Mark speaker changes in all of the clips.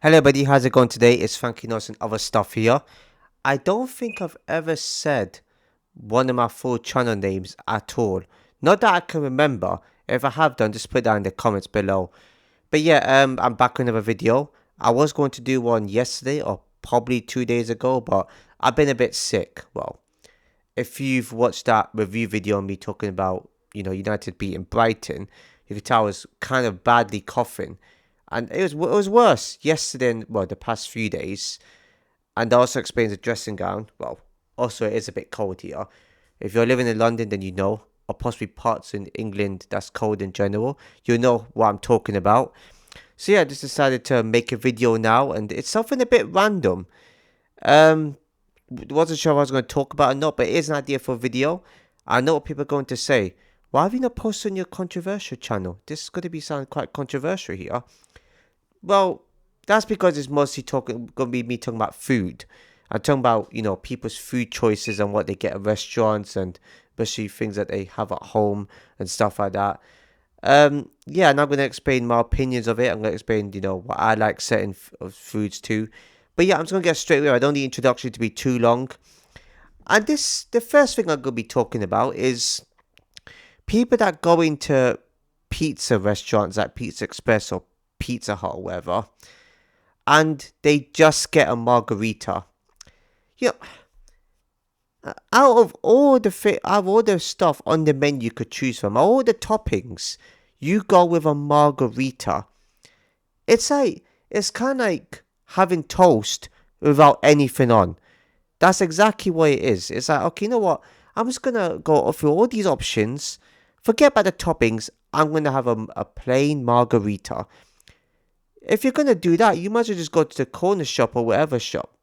Speaker 1: Hello, buddy. How's it going today? It's Frankie Notes and other stuff here. I don't think I've ever said one of my full channel names at all. Not that I can remember. If I have done, just put that in the comments below. But yeah, I'm back with another video. I was going to do one yesterday or probably 2 days ago, but I've been a bit sick. Well, if you've watched that review video on me talking about, United beating Brighton, you could tell I was kind of badly coughing. And it was worse yesterday and, well, the past few days. And also explains the dressing gown. Well, also it is a bit cold here. If you're living in London, then you know, or possibly parts in England that's cold in general, you know what I'm talking about. So yeah, I just decided to make a video now, and it's something a bit random. Um, wasn't sure if I was going to talk about it or not, but it is an idea for a video. I know what people are going to say. Why have you not posted on your controversial channel? This is going to be sounding quite controversial here. Well, that's because it's mostly going to be me talking about food. I'm talking about, people's food choices and what they get at restaurants and especially things that they have at home and stuff like that. Yeah, and I'm going to explain my opinions of it. I'm going to explain, what I like certain of foods too. But yeah, I'm just going to get straight away. I don't need the introduction to be too long. And the first thing I'm going to be talking about is people that go into pizza restaurants like Pizza Express or Pizza Hut or whatever, and they just get a margarita. You know, out of all the stuff on the menu you could choose from, all the toppings, you go with a margarita. It's kind of like having toast without anything on. That's exactly what it is. It's like, okay, you know what? I'm just gonna go through all these options. Forget about the toppings. I'm gonna have a plain margarita. If you're gonna do that, you might as well just go to the corner shop or whatever shop.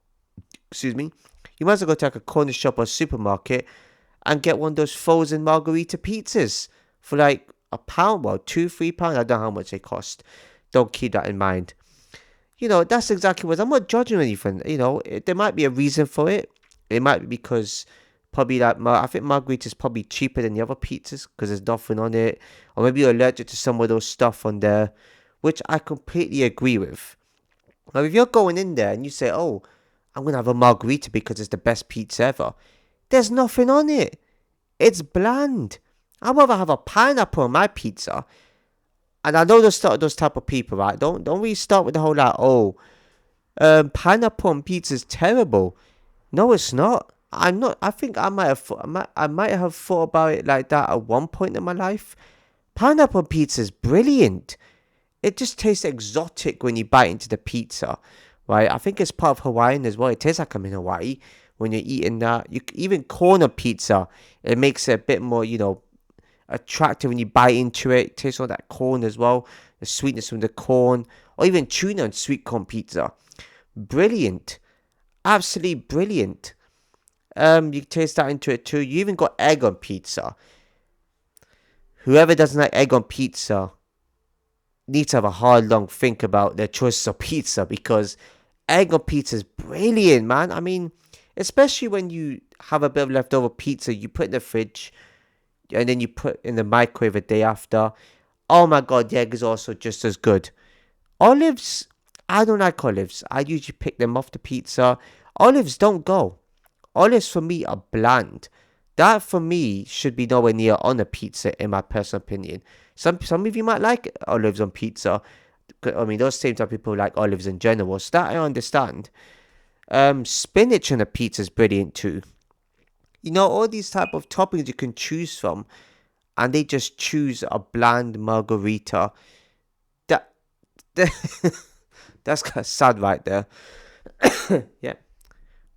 Speaker 1: Excuse me. You might as well go to like a corner shop or supermarket and get one of those frozen margarita pizzas for like £1, well, £2, £3. I don't know how much they cost. Don't keep that in mind. That's exactly what I'm not judging anything. There might be a reason for it. It might be because probably I think margarita is probably cheaper than the other pizzas because there's nothing on it, or maybe you're allergic to some of those stuff on there, which I completely agree with. Now, if you're going in there and you say, "Oh, I'm gonna have a margarita because it's the best pizza ever," there's nothing on it. It's bland. I'd rather have a pineapple on my pizza. And I know those type of people, right? Don't really start with the whole like, oh, pineapple on pizza is terrible. No, it's not. I'm not. I think I might have thought about it like that at one point in my life. Pineapple pizza is brilliant. It just tastes exotic when you bite into the pizza, right? I think it's part of Hawaiian as well. It tastes like I'm in Hawaii when you're eating that. Even corn on pizza, it makes it a bit more, attractive when you bite into it. It tastes all that corn as well, the sweetness from the corn, or even tuna and sweet corn pizza. Brilliant, absolutely brilliant. You taste that into it too. You even got egg on pizza. Whoever doesn't like egg on pizza needs to have a hard, long think about their choices of pizza because egg on pizza is brilliant, man. I mean, especially when you have a bit of leftover pizza, you put in the fridge and then you put in the microwave a day after. Oh my god, the egg is also just as good. Olives, I don't like olives. I usually pick them off the pizza. Olives don't go. Olives for me are bland. That for me should be nowhere near on a pizza, in my personal opinion. Some of you might like olives on pizza. I mean, those same type of people like olives in general. So that I understand. Spinach on a pizza is brilliant too. All these type of toppings you can choose from, and they just choose a bland margarita. That, that's kind of sad right there. Yeah,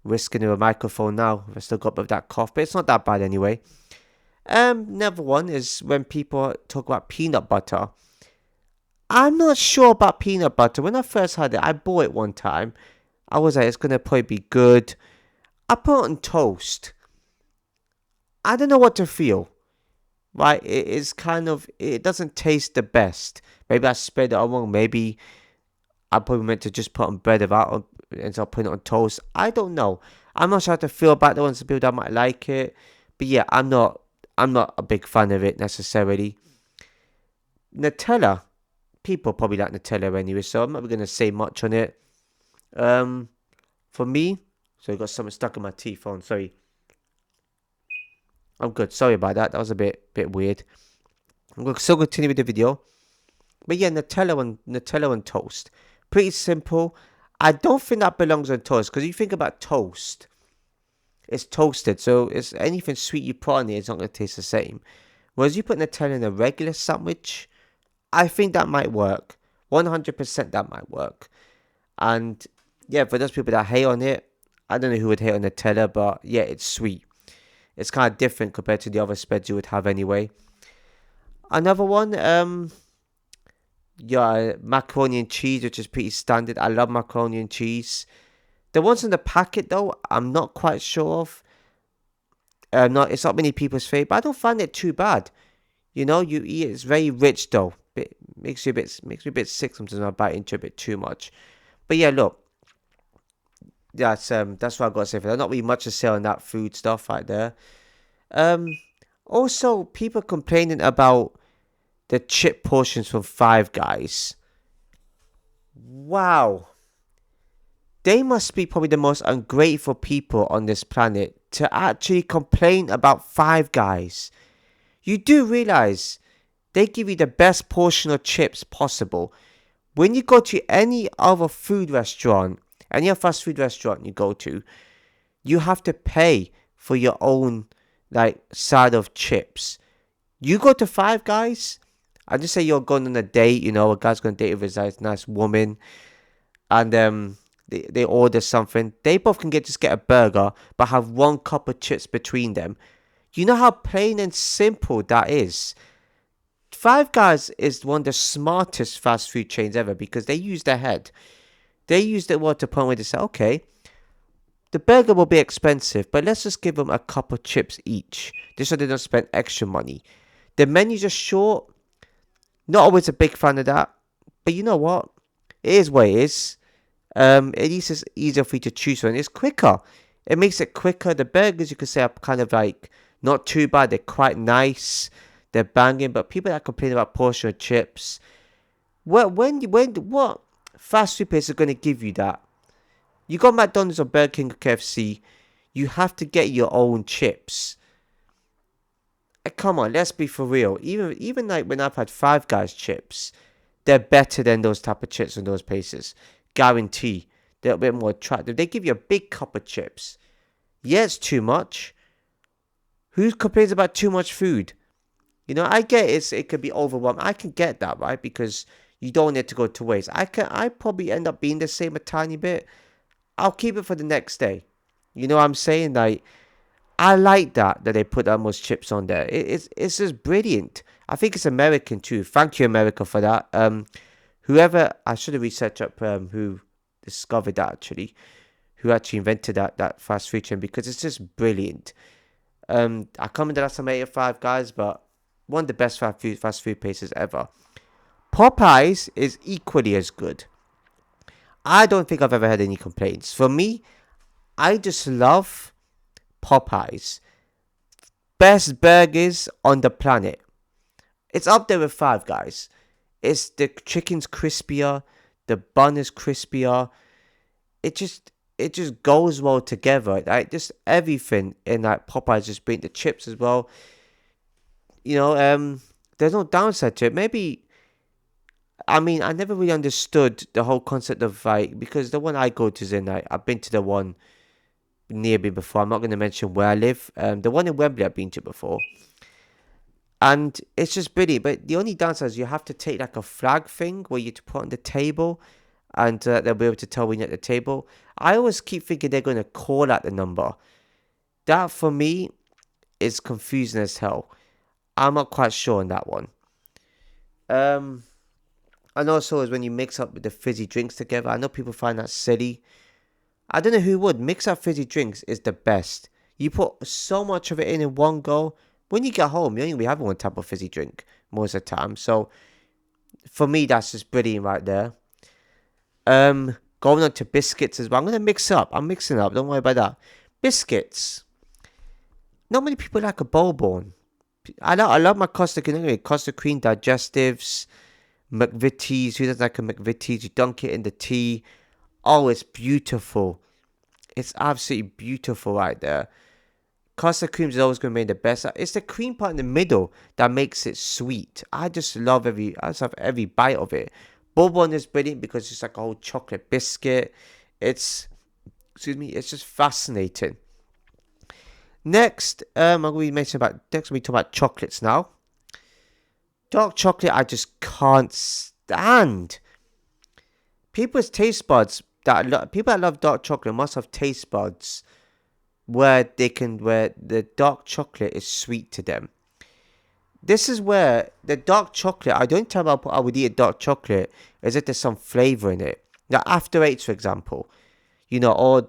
Speaker 1: risking a microphone now. I still got that cough, but it's not that bad anyway. Another one is when people talk about peanut butter. I'm not sure about peanut butter. When I first had it, I bought it one time. I was like, it's gonna probably be good. I put it on toast. I don't know what to feel. Right? It doesn't taste the best. Maybe I spread it all wrong. Maybe I probably meant to just put on bread without and so putting it on toast. I don't know. I'm not sure how to feel about the ones. Some people that might like it, but yeah, I'm not a big fan of it necessarily. Nutella, people probably like Nutella anyway, so I'm not going to say much on it. Um, for me, so I got something stuck in my teeth. On sorry, I'm good. Sorry about that. That was a bit weird. I'm gonna still continue with the video. But yeah, Nutella on toast. Pretty simple. I don't think that belongs on toast because you think about toast, it's toasted, so it's anything sweet you put on it, it's not gonna taste the same. Whereas you put Nutella in a regular sandwich, I think that might work. 100% that might work. And yeah, for those people that hate on it, I don't know who would hate on Nutella, but yeah, it's sweet. It's kind of different compared to the other spreads you would have anyway. Another one, yeah, macaroni and cheese, which is pretty standard. I love macaroni and cheese. The ones in the packet though, I'm not quite sure of. It's not many people's favorite, but I don't find it too bad. You know, you eat it's very rich though. Makes me a bit sick sometimes when I bite into it a bit too much. But yeah, look, that's what I gotta say for that. Not really much to say on that food stuff right there. Um, Also people complaining about the chip portions from Five Guys. Wow, they must be probably the most ungrateful people on this planet to actually complain about Five Guys. You do realize they give you the best portion of chips possible. When you go to any other food restaurant, any other fast food restaurant you go to, you have to pay for your own like side of chips. You go to Five Guys, I just say you're going on a date, a guy's going to date with his nice woman, and they order something. They both can just get a burger, but have one cup of chips between them. You know how plain and simple that is. Five Guys is one of the smartest fast food chains ever because they use their head. They use the word to point where they say, okay, the burger will be expensive, but let's just give them a cup of chips each, just so they don't spend extra money. The menus are short. Not always a big fan of that, but you know what? It is what it is. At least it's easier for you to choose from. It's quicker. It makes it quicker. The burgers you could say are kind of like not too bad. They're quite nice. They're banging. But people that complain about portion of chips, what fast food place is going to give you that? You got McDonald's or Burger King or KFC. You have to get your own chips. Come on, let's be for real. Even like when I've had Five Guys chips, they're better than those type of chips from those places. Guarantee. They're a bit more attractive. They give you a big cup of chips. Yeah, it's too much. Who complains about too much food? I get it could be overwhelming. I can get that, right? Because you don't need to go to waste. I probably end up being the same a tiny bit. I'll keep it for the next day. You know what I'm saying? Like, I like that they put that much chips on there. It's just brilliant. I think it's American too. Thank you, America, for that. Whoever, I should have researched up who discovered that actually, who actually invented that fast food chain because it's just brilliant. I can't remember the last time I ate Five Guys, but one of the best fast food places ever. Popeyes is equally as good. I don't think I've ever had any complaints. For me, I just love Popeyes. Best burgers on the planet. It's up there with Five Guys. It's the chicken's crispier, the bun is crispier. It just goes well together. Like just everything in that Popeyes just bring the chips as well. There's no downside to it. Maybe I mean I never really understood the whole concept of like because the one I go to is in like I've been to the one near me before. I'm not gonna mention where I live. The one in Wembley I've been to before. And it's just brilliant. But the only downside is you have to take like a flag thing where you to put on the table and they'll be able to tell when you're at the table. I always keep thinking they're going to call out the number. That for me is confusing as hell. I'm not quite sure on that one. Um, and also is when you mix up with the fizzy drinks together. I know people find that silly. I don't know who would. Mix up fizzy drinks is the best. You put so much of it in one go. When you get home, you only be having one type of fizzy drink most of the time. So for me, that's just brilliant right there. Going on to biscuits as well. I'm gonna mix up. I'm mixing up. Don't worry about that. Biscuits. Not many people like a Bourbon. I love my Costa Cream anyway. Costa Cream digestives, McVitie's. Who doesn't like a McVitie's? You dunk it in the tea. Oh, it's beautiful. It's absolutely beautiful right there. Custard creams is always going to be the best. It's the cream part in the middle that makes it sweet. I just have every bite of it. Bourbon is brilliant because it's like a whole chocolate biscuit. It's, excuse me, it's just fascinating. Next, I'm going to be mentioning about, next we talk about chocolates now. Dark chocolate, I just can't stand. People's taste buds people that love dark chocolate must have taste buds where the dark chocolate is sweet to them. This is where the dark chocolate. I don't tell I would eat a dark chocolate as if there's some flavor in it. Now after eights, for example, or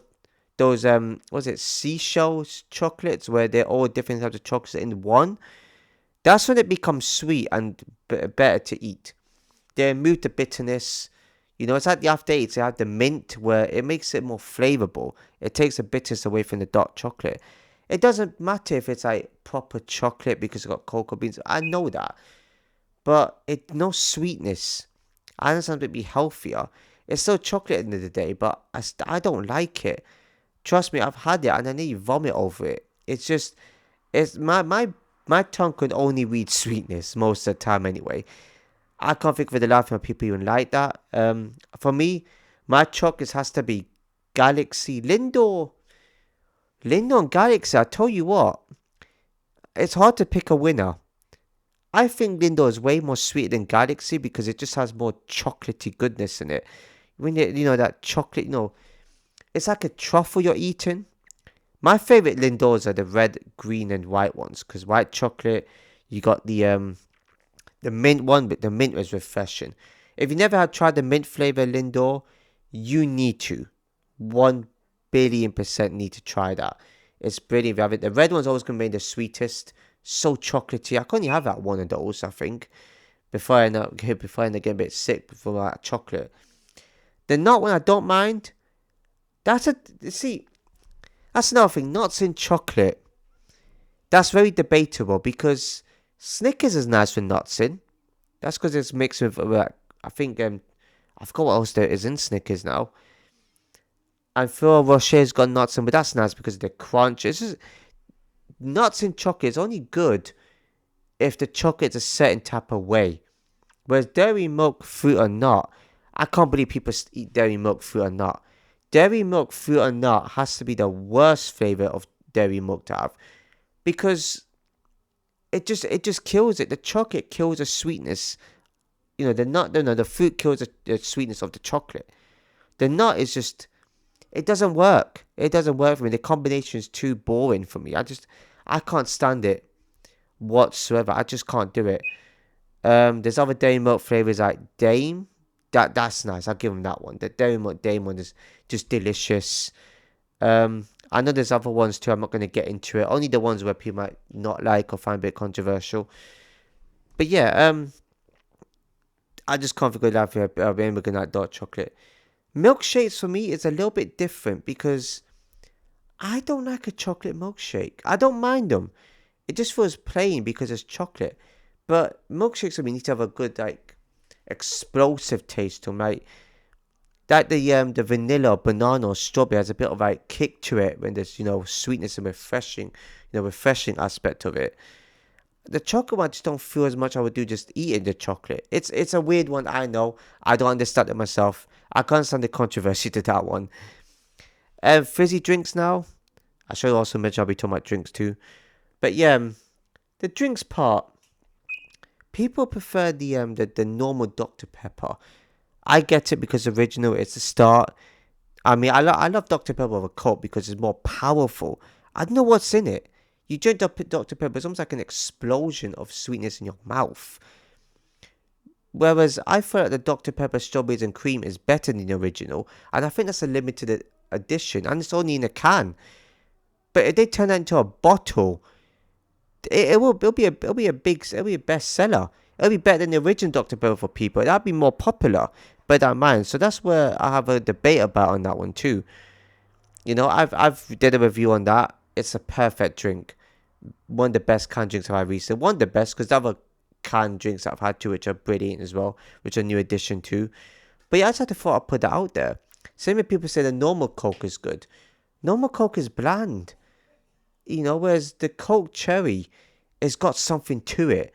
Speaker 1: those was it seashells chocolates where they're all different types of chocolates in one. That's when it becomes sweet and better to eat. They remove the bitterness. It's like the after eights. They have the mint where it makes it more flavorful. It takes the bitterness away from the dark chocolate. It doesn't matter if it's like proper chocolate because it's got cocoa beans. I know that, but it no sweetness. I understand it be healthier. It's still chocolate at the end of the day, but I don't like it. Trust me, I've had it and I nearly vomit over it. It's just it's my tongue could only read sweetness most of the time anyway. I can't think for the life of people even like that. For me, my chocolates has to be Galaxy Lindor. Lindor and Galaxy. I tell you what, it's hard to pick a winner. I think Lindor is way more sweet than Galaxy because it just has more chocolatey goodness in it. When that chocolate, it's like a truffle you're eating. My favorite Lindors are the red, green, and white ones because white chocolate, you got the mint one, but the mint was refreshing. If you never had tried the mint flavor Lindor, you need to. 1 billion% need to try that. It's brilliant if you have it. The red one's always going to be the sweetest. So chocolatey. I can only have that one of those, I think. Before I end up getting a bit sick from that chocolate. The nut one I don't mind. That's another thing. Nuts in chocolate. That's very debatable because Snickers is nice with nuts in. That's because it's mixed with, I think, I forgot what else there is in Snickers now. And Ferrero Rocher's got nuts in, but that's nice because of the crunch. It's just, nuts in chocolate is only good if the chocolate's a certain type of way. Whereas dairy milk, fruit or nut, I can't believe people eat dairy milk, fruit or nut. Dairy milk, fruit or nut has to be the worst flavor of dairy milk to have. Because it just kills it. The chocolate kills the sweetness. The fruit kills the sweetness of the chocolate. The nut is just, it doesn't work. It doesn't work for me. The combination is too boring for me. I can't stand it whatsoever. I just can't do it. There's other dairy milk flavors like Dame. That's nice. I'll give them that one. The dairy milk Dame one is just delicious. I know there's other ones too. I'm not going to get into it. Only the ones where people might not like or find a bit controversial. But yeah, I just can't figure it out for being looking at dark chocolate. Milkshakes for me is a little bit different because I don't like a chocolate milkshake. I don't mind them. It just feels plain because it's chocolate. But milkshakes for me need to have a good explosive taste to them. Like the vanilla, banana, or strawberry has a bit of kick to it when there's sweetness and refreshing aspect of it. The chocolate one I just don't feel as much I would do just eating the chocolate. It's a weird one, I know. I don't understand it myself. I can't understand the controversy to that one. Fizzy drinks now. I should also mention I'll be talking about drinks too. But yeah, the drinks part. People prefer the normal Dr. Pepper. I get it because original is the start. I mean, I love Dr. Pepper over Coke because it's more powerful. I don't know what's in it. You drink Dr. Pepper, it's almost like an explosion of sweetness in your mouth. Whereas I feel like the Dr. Pepper strawberries and cream is better than the original, and I think that's a limited edition, and it's only in a can. But if they turn that into a bottle, it'll be a bestseller. It'll be better than the original Dr. Pepper for people. That'll be more popular, but I don't mind. So that's where I have a debate about on that one too. I've did a review on that. It's a perfect drink. One of the best canned drinks I've had recently. One of the best because the other canned drinks I've had too, which are brilliant as well, which are new addition to. But yeah, I just had to thought I'd put that out there. Same with people say the normal Coke is good. Normal Coke is bland. Whereas the Coke Cherry, it's got something to it.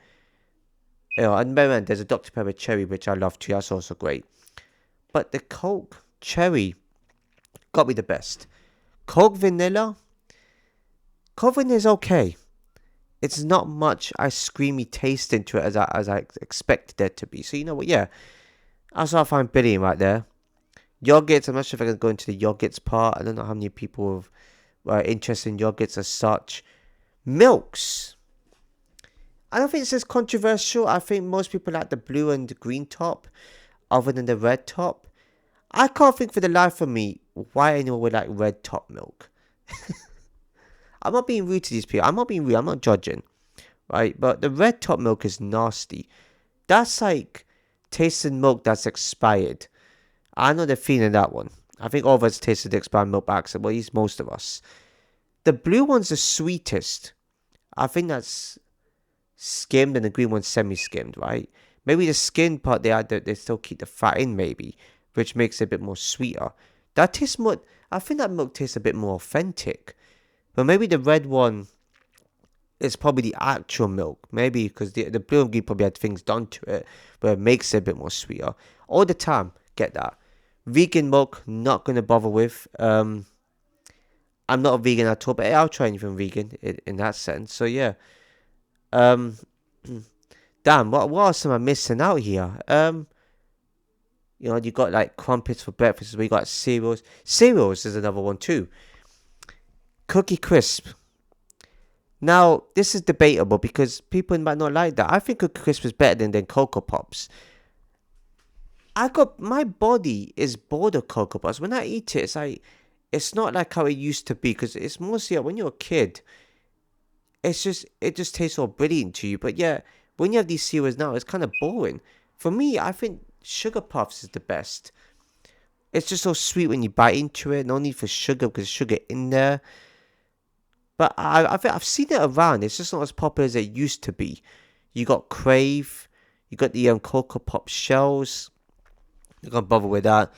Speaker 1: And man, there's a Dr. Pepper Cherry, which I love too. That's also great. But the Coke Cherry got me the best. Coke Vanilla is okay. It's not much ice creamy taste into it as I expected it to be. So you know what? Yeah, that's what I find brilliant right there. Yogurts. I'm not sure if I can go into the yogurts part. I don't know how many people are interested in yogurts as such. Milks. I don't think it's as controversial. I think most people like the blue and the green top, other than the red top. I can't think for the life of me why anyone would like red top milk. I'm not being rude to these people. I'm not being rude. I'm not judging, right? But the red top milk is nasty. That's like tasting milk that's expired. I know the feeling that one. I think all of us tasted the expired milk by accident. Well, at least most of us. The blue one's the sweetest. I think that's skimmed and the green one's semi-skimmed, right? Maybe the skin part they still keep the fat in, maybe, which makes it a bit more sweeter. That tastes more. I think that milk tastes a bit more authentic. But maybe the red one is probably the actual milk. Maybe because the blue and green probably had things done to it, but it makes it a bit more sweeter. All the time, get that. Vegan milk, not gonna bother with. I'm not a vegan at all, but I'll try anything vegan in that sense. So yeah. Damn, what else am I missing out here? You got like crumpets for breakfast. We got cereals. Cereals is another one too. Cookie Crisp. Now, this is debatable because people might not like that. I think Cookie Crisp is better than Cocoa Pops. My body is bored of Cocoa Pops. When I eat it, it's not like how it used to be because it's mostly when you're a kid. It just tastes all brilliant to you. But yeah, when you have these cereals now, it's kind of boring. For me, I think Sugar Puffs is the best. It's just so sweet when you bite into it. No need for sugar because there's sugar in there. But I've seen it around. It's just not as popular as it used to be. You got Crave. You got the Cocoa Pop shells. You're gonna bother with that.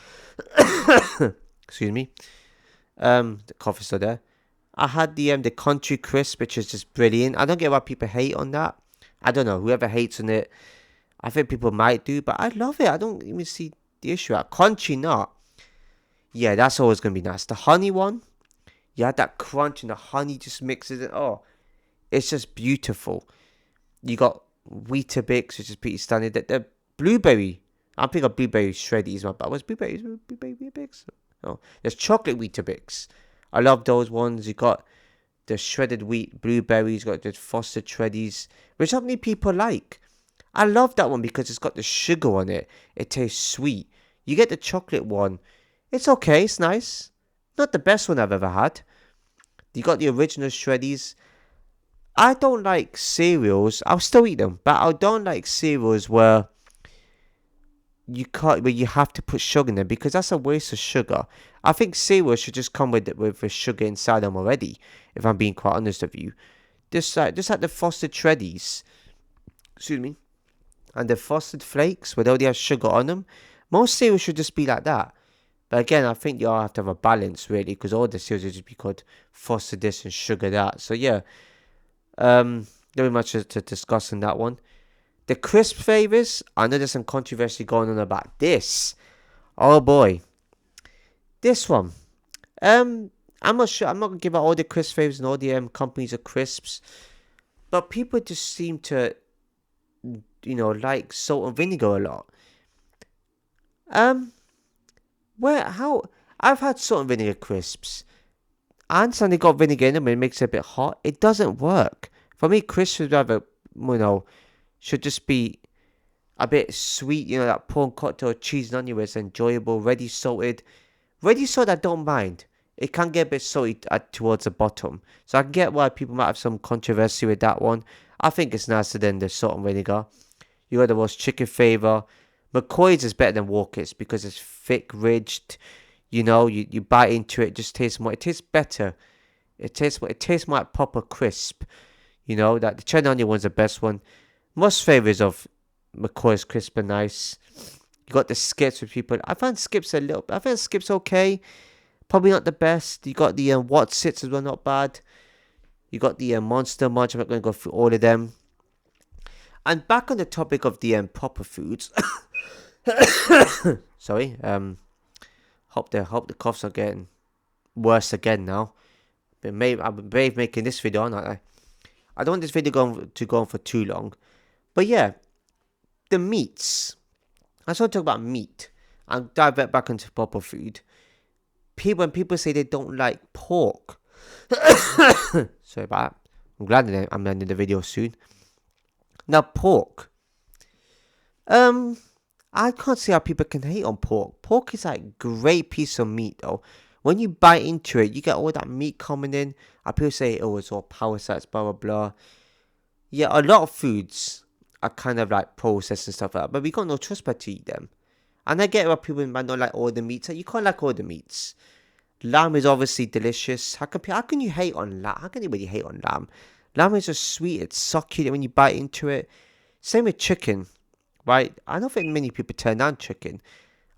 Speaker 1: Excuse me. The coffee's still there. I had the Country Crisp, which is just brilliant. I don't get why people hate on that. I don't know. Whoever hates on it, I think people might do, but I love it. I don't even see the issue. Crunchy nut. Yeah, that's always gonna be nice. The honey one. You had that crunch and the honey just mixes it. Oh, it's just beautiful. You got Weetabix, which is pretty standard. The blueberry. I'm thinking of blueberry shreddies. But what's blueberry Weetabix? Oh, there's chocolate Weetabix. I love those ones. You got the shredded wheat blueberries. You got the frosted shreddies, which not many people like. I love that one because it's got the sugar on it. It tastes sweet. You get the chocolate one. It's okay. It's nice. Not the best one I've ever had. You got the original shreddies. I don't like cereals. I'll still eat them, but I don't like cereals where you have to put sugar in them because that's a waste of sugar. I think cereals should just come with the sugar inside them already. If I'm being quite honest with you, just like the frosted shreddies. Excuse me, and the frosted flakes where they already have sugar on them. Most cereals should just be like that. But again, I think you all have to have a balance really, because all the cereals would just be called frosted this and sugar that. So yeah, very much to discuss on that one. The crisp flavors, I know there's some controversy going on about this. Oh boy, this one. I'm not sure. I'm not gonna give out all the crisp flavors and all the companies of crisps, but people just seem to, like salt and vinegar a lot. I've had salt and vinegar crisps. I understand they got vinegar in them and it makes it a bit hot. It doesn't work. For me, crisps would rather, should just be a bit sweet, that prawn cocktail, cheese and onion where it's enjoyable, ready salted. Ready salted, I don't mind. It can get a bit salty towards the bottom. So I can get why people might have some controversy with that one. I think it's nicer than the salt and vinegar. You got the roast chicken flavor. McCoy's is better than Walker's because it's thick, ridged. You bite into it, it just tastes more. It tastes better. It tastes more like proper crisp. That the cheddar onion one's the best one. Most flavors of McCoy's crisp are nice. You got the skips with people. I find skips okay. Probably not the best. You got the Wotsits as well, not bad. You got the Monster Munch. I'm not going to go through all of them. And back on the topic of the proper foods. Sorry. Hope the coughs are getting worse again now. I've been brave making this video, aren't I? I don't want this video to go on for too long. But yeah, the meats. I just want to talk about meat and dive back into proper food. When people say they don't like pork. Sorry about that. I'm glad that I'm ending the video soon. Now, pork. I can't see how people can hate on pork. Pork is like a great piece of meat though. When you bite into it, you get all that meat coming in. People say, oh, it's all parasites, blah, blah, blah. Yeah, a lot of foods are kind of like processed and stuff like that, but we got no choice but to eat them. And I get why people might not like all the meats. You can't like all the meats. Lamb is obviously delicious. How can you hate on lamb? How can anybody hate on lamb? Lamb is just sweet. It's succulent when you bite into it. Same with chicken, right? I don't think many people turn down chicken.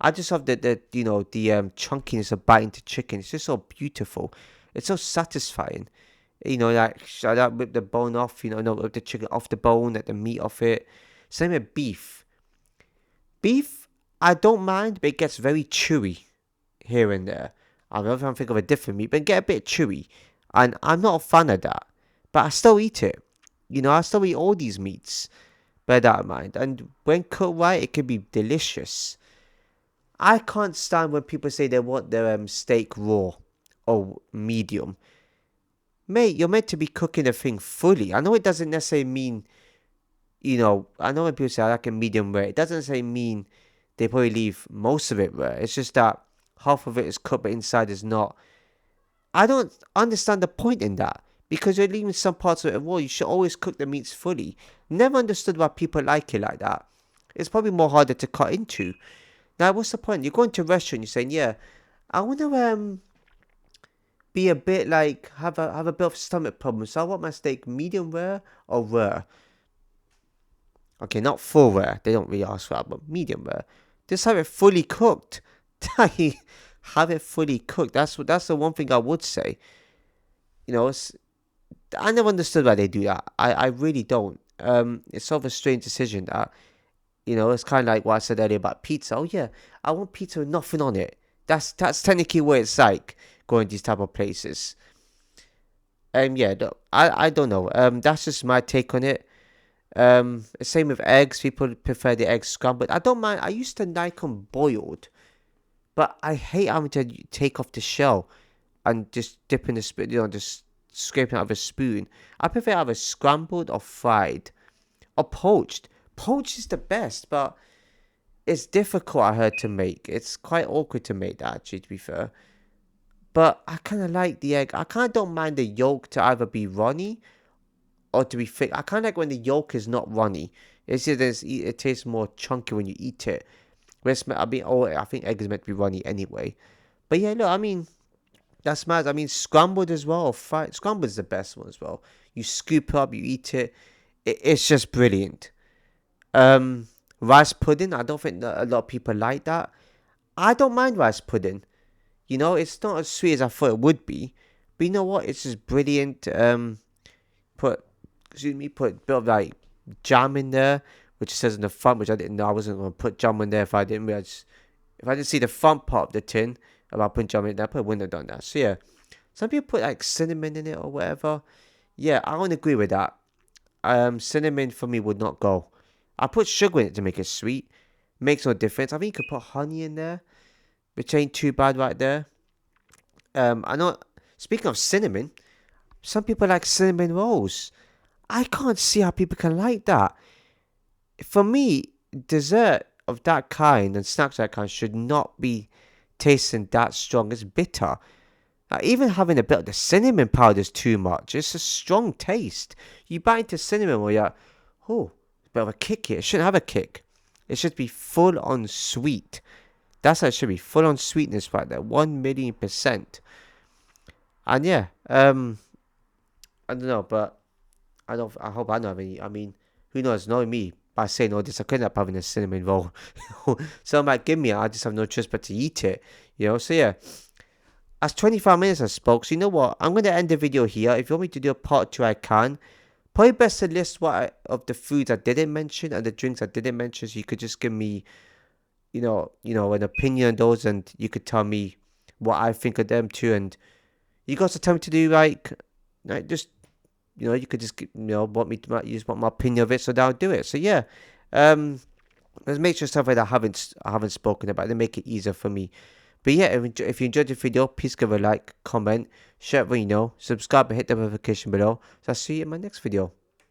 Speaker 1: I just love the chunkiness of biting into chicken. It's just so beautiful. It's so satisfying. Like shut up, rip the bone off. Rip the chicken off the bone, let the meat off it. Same with beef. Beef, I don't mind, but it gets very chewy here and there. I'm not trying to think of a different meat, but it get a bit chewy, and I'm not a fan of that. But I still eat it. I still eat all these meats. Bear that in mind. And when cooked right, it can be delicious. I can't stand when people say they want their steak raw or medium. Mate, you're meant to be cooking the thing fully. I know it doesn't necessarily mean, I know when people say I like a medium rare, it doesn't necessarily mean they probably leave most of it rare. It's just that half of it is cooked, but inside is not. I don't understand the point in that. Because you're leaving some parts of it raw. You should always cook the meats fully. Never understood why people like it like that. It's probably more harder to cut into. Now, what's the point? You're going to a restaurant, you're saying, yeah, I want to be a bit like, have a bit of stomach problem. So I want my steak medium rare or rare. Okay, not full rare. They don't really ask for that, but medium rare. Just have it fully cooked. Have it fully cooked. That's the one thing I would say. I never understood why they do that. I really don't. It's sort of a strange decision that, it's kind of like what I said earlier about pizza. Oh yeah, I want pizza with nothing on it. That's technically what it's like going to these type of places. Yeah, no, I don't know. That's just my take on it. Same with eggs. People prefer the eggs scrambled. I don't mind. I used to like them boiled, but I hate having to take off the shell and just dip in the spoon. Just scraping out of a spoon. I prefer either scrambled or fried or poached. Poached is the best, but it's difficult, I heard, to make. It's quite awkward to make that, actually, to be fair. But I kind of like the egg. I kind of don't mind the yolk to either be runny or to be thick. I kind of like when the yolk is not runny. It's just it tastes more chunky when you eat it. I think egg is meant to be runny anyway. But yeah, look, I mean, that's mad. I mean, scrambled as well. Fried. Scrambled is the best one as well. You scoop up, you eat it. It's just brilliant. Rice pudding. I don't think that a lot of people like that. I don't mind rice pudding. It's not as sweet as I thought it would be. But you know what? It's just brilliant. Put a bit of like jam in there, which it says in the front, which I didn't know. I wasn't going to put jam in there if I didn't realize. If I didn't see the front part of the tin about putting jam in there, I probably wouldn't have done that. So yeah, some people put like cinnamon in it or whatever. Yeah, I don't agree with that. Cinnamon for me would not go. I put sugar in it to make it sweet. Makes no difference. I think you could put honey in there, which ain't too bad right there. I know. Speaking of cinnamon, some people like cinnamon rolls. I can't see how people can like that. For me, dessert of that kind and snacks of that kind should not be tasting that strong. It's bitter. Even having a bit of the cinnamon powder is too much. It's a strong taste. You bite into cinnamon where you're like, oh, a bit of a kick here. It shouldn't have a kick. It should be full on sweet. That's how it should be. Full on sweetness right there. 1,000,000%. And yeah, I don't know, but I hope I don't have any. I mean, who knows? Knowing me, by saying all this, I could end up having a cinnamon roll. Someone might give me it, I just have no choice but to eat it. So yeah. That's 25 minutes I spoke, so you know what? I'm going to end the video here. If you want me to do a part 2, I can. Probably best to list of the foods I didn't mention and the drinks I didn't mention, so you could just give me, an opinion on those, and you could tell me what I think of them too. And you guys tell me to do like just, you could just, want me to, you just want my opinion of it, so I'll do it. So yeah, let's make sure stuff like that I haven't spoken about, to make it easier for me. But yeah, if you enjoyed the video, please give a like, comment, share it when you know, subscribe and hit the notification below. So I'll see you in my next video.